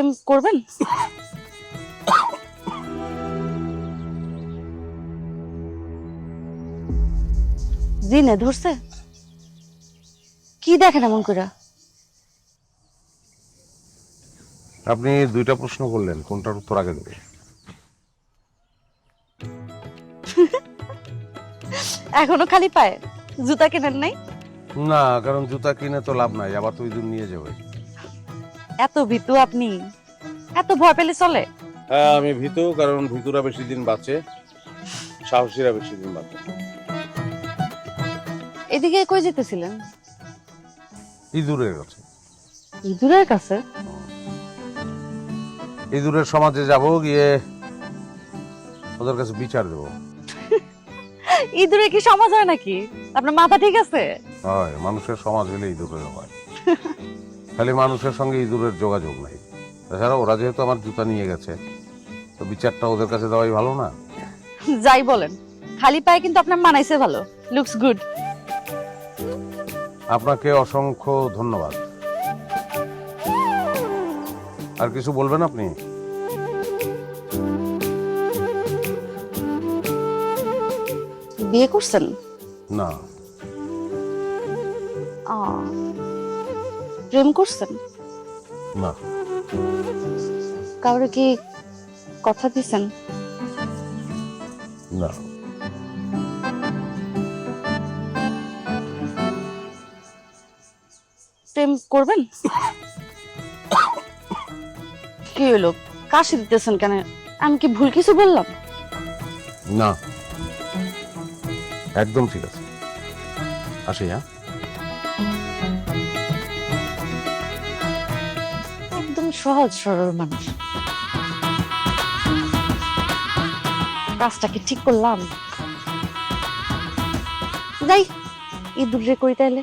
প্রেম করবেন? জিনে ধরছে? কি দেখেন এমন করে? আপনি দুইটা প্রশ্ন করলেন, কোনটার উত্তর আগে দেবে? এখনো খালি পায়ে জুতা কেনেন নাই? না, কারণ জুতা কিনে তো লাভ নাই, আবার তো ওই দিন নিয়ে যাবে। এত ভীতু আপনি, এত ভয় পেলে চলে? হ্যাঁ, আমি ভীতু, কারণ ভীতুরা বেশি দিন বাঁচে, সাহসীরা বেশি দিন বাঁচে। এদিকে কই যেতেছিলেন? ইঁদুরের কাছে। ইঁদুরের কাছে? ইঁদুরের সমাজে যাব, গিয়ে ওদের কাছে বিচার দেবো। ইঁদুরে কি সমাজ হয় নাকি? আপনার মাথা ঠিক আছে? হয়, মানুষের সমাজ হলে ইঁদুরের হয়। খালি মানুষের সঙ্গে ইঁদুরের যোগাযোগ নাই। তাছাড়া ওরা যেহেতু আমার জুতা নিয়ে গেছে, তো বিচারটা ওদের কাছে দেওয়াই ভালো না? যাই বলেন, খালি পায়ে কিন্তু আপনার মানাইছে ভালো, লুকস গুড। আপনাকে অসংখ্য ধন্যবাদ। আর কিছু বলবেন আপনি? বিয়ে করছেন? না। প্রেম করছেন? না। কাউরে কি কথা দিছেন? না। প্রেম করবেন? কি হলো, কাশি দিতেছেন কেন? আমি কি ভুল কিছু বললাম? না, একদম ঠিক আছে। আসি, হ্যাঁ। একদম সহজ সরল মানুষ। কাজটা কি ঠিক করলাম? যাই, ইঁদুর রে কই তাইলে।